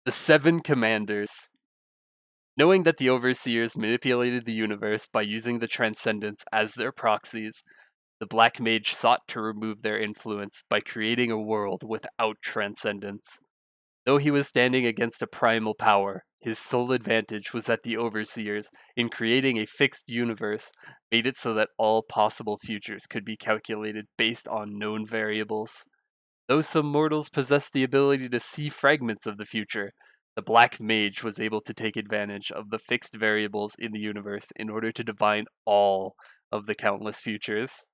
The Seven Commanders. Knowing that the Overseers manipulated the universe by using the Transcendents as their proxies, the Black Mage sought to remove their influence by creating a world without Transcendence. Though he was standing against a primal power, his sole advantage was that the Overseers, in creating a fixed universe, made it so that all possible futures could be calculated based on known variables. Though some mortals possess the ability to see fragments of the future, the Black Mage was able to take advantage of the fixed variables in the universe in order to divine all of the countless futures.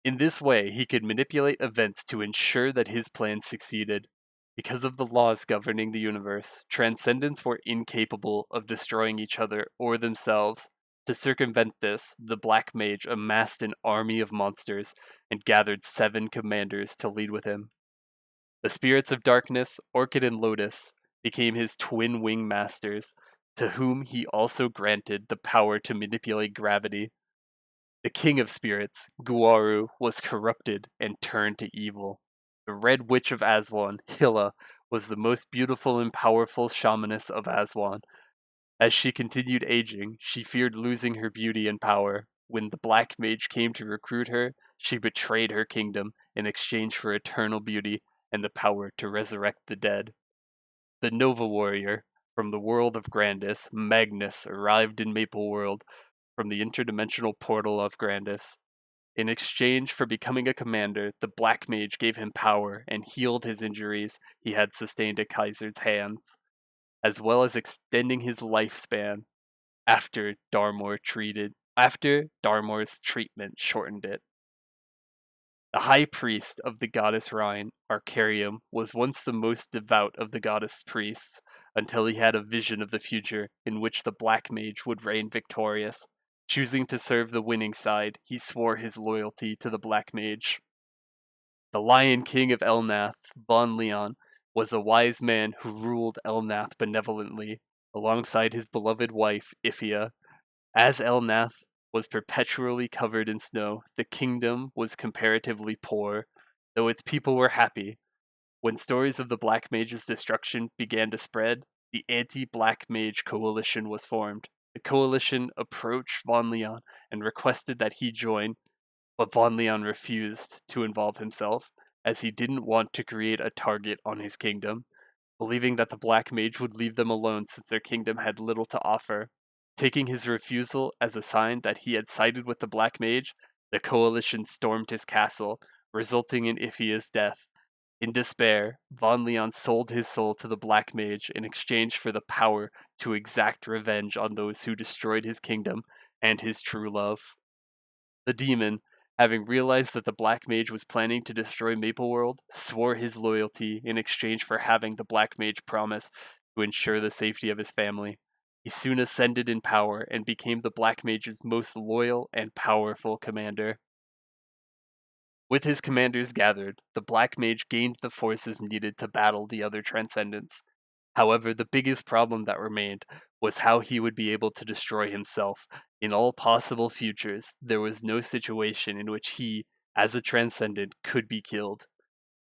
In this way, he could manipulate events to ensure that his plan succeeded. Because of the laws governing the universe, Transcendents were incapable of destroying each other or themselves. To circumvent this, the Black Mage amassed an army of monsters and gathered 7 commanders to lead with him. The spirits of darkness, Orchid and Lotus, became his twin wing masters, to whom he also granted the power to manipulate gravity. The king of spirits, Guaru, was corrupted and turned to evil. The Red Witch of Aswan, Hilla, was the most beautiful and powerful shamaness of Aswan. As she continued aging, she feared losing her beauty and power. When the Black Mage came to recruit her, she betrayed her kingdom in exchange for eternal beauty and the power to resurrect the dead. The Nova Warrior, from the world of Grandis, Magnus, arrived in Maple World from the interdimensional portal of Grandis. In exchange for becoming a commander, the Black Mage gave him power and healed his injuries he had sustained at Kaiser's hands, as well as extending his lifespan after Darmor's treatment shortened it. The high priest of the goddess Rhine, Arcarium, was once the most devout of the goddess priests, until he had a vision of the future in which the Black Mage would reign victorious. Choosing to serve the winning side, he swore his loyalty to the Black Mage. The Lion King of Elnath, Von Leon, was a wise man who ruled Elnath benevolently, alongside his beloved wife, Ifia. As Elnath was perpetually covered in snow, the kingdom was comparatively poor, though its people were happy. When stories of the Black Mage's destruction began to spread, the anti-Black Mage coalition was formed. The coalition approached Von Leon and requested that he join, but Von Leon refused to involve himself, as he didn't want to create a target on his kingdom, believing that the Black Mage would leave them alone since their kingdom had little to offer. Taking his refusal as a sign that he had sided with the Black Mage, the coalition stormed his castle, resulting in Ifia's death. In despair, Von Leon sold his soul to the Black Mage in exchange for the power to exact revenge on those who destroyed his kingdom and his true love. The demon, having realized that the Black Mage was planning to destroy Maple World, swore his loyalty in exchange for having the Black Mage promise to ensure the safety of his family. He soon ascended in power and became the Black Mage's most loyal and powerful commander. With his commanders gathered, the Black Mage gained the forces needed to battle the other Transcendents. However, the biggest problem that remained was how he would be able to destroy himself. In all possible futures, there was no situation in which he, as a Transcendent, could be killed.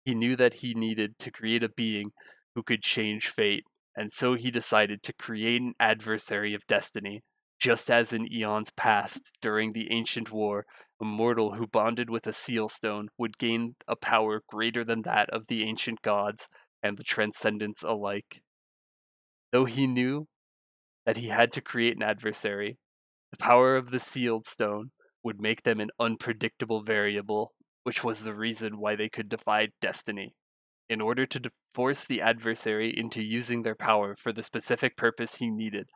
He knew that he needed to create a being who could change fate, and so he decided to create an adversary of destiny. Just as in eons past, during the ancient war, a mortal who bonded with a seal stone would gain a power greater than that of the ancient gods and the Transcendents alike. Though he knew that he had to create an adversary, the power of the sealed stone would make them an unpredictable variable, which was the reason why they could defy destiny. In order to force the adversary into using their power for the specific purpose he needed,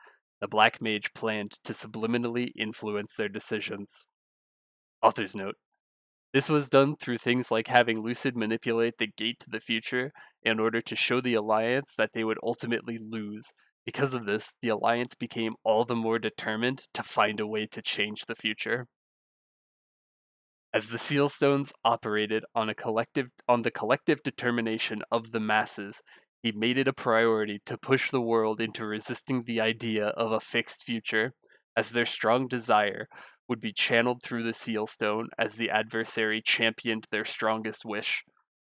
the Black Mage planned to subliminally influence their decisions. Author's note: this was done through things like having Lucid manipulate the gate to the future in order to show the Alliance that they would ultimately lose. Because of this, the Alliance became all the more determined to find a way to change the future. As the Sealstones operated on the collective determination of the masses, he made it a priority to push the world into resisting the idea of a fixed future, as their strong desire would be channeled through the Sealstone as the adversary championed their strongest wish.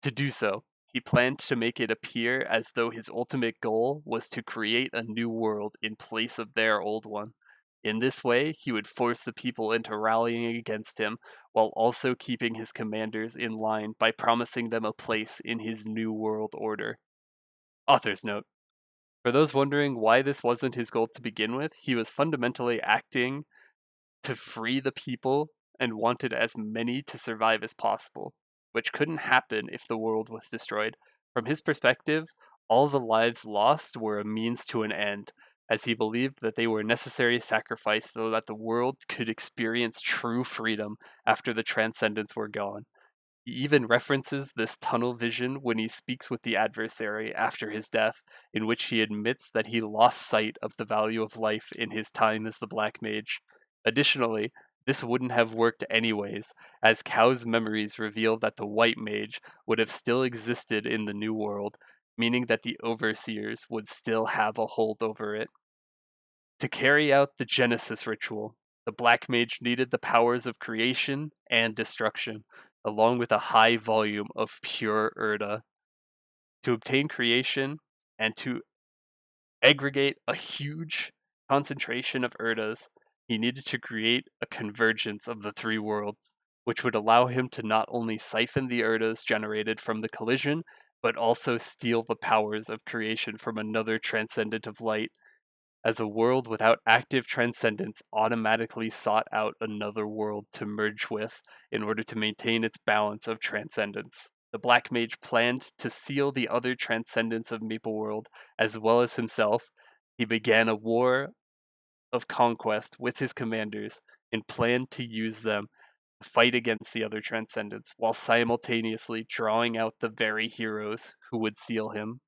To do so, He planned to make it appear as though his ultimate goal was to create a new world in place of their old one. In this way, he would force the people into rallying against him, while also keeping his commanders in line by promising them a place in his new world order. Author's note: for those wondering why this wasn't his goal to begin with, he was fundamentally acting to free the people and wanted as many to survive as possible, which couldn't happen if the world was destroyed. From his perspective, all the lives lost were a means to an end, as he believed that they were a necessary sacrifice so that the world could experience true freedom after the transcendents were gone. He even references this tunnel vision when he speaks with the adversary after his death, in which he admits that he lost sight of the value of life in his time as the Black Mage. Additionally, this wouldn't have worked anyways, as Cow's memories reveal that the White Mage would have still existed in the New World, meaning that the Overseers would still have a hold over it. To carry out the Genesis ritual, the Black Mage needed the powers of creation and destruction, along with a high volume of pure Erda. To obtain creation and to aggregate a huge concentration of Erdas, he needed to create a convergence of the three worlds, which would allow him to not only siphon the Erdas generated from the collision, but also steal the powers of creation from another transcendent of light, as a world without active transcendence automatically sought out another world to merge with in order to maintain its balance of transcendence. The Black Mage planned to seal the other transcendents of Maple World as well as himself. He began a war of conquest with his commanders and planned to use them to fight against the other transcendents while simultaneously drawing out the very heroes who would seal him.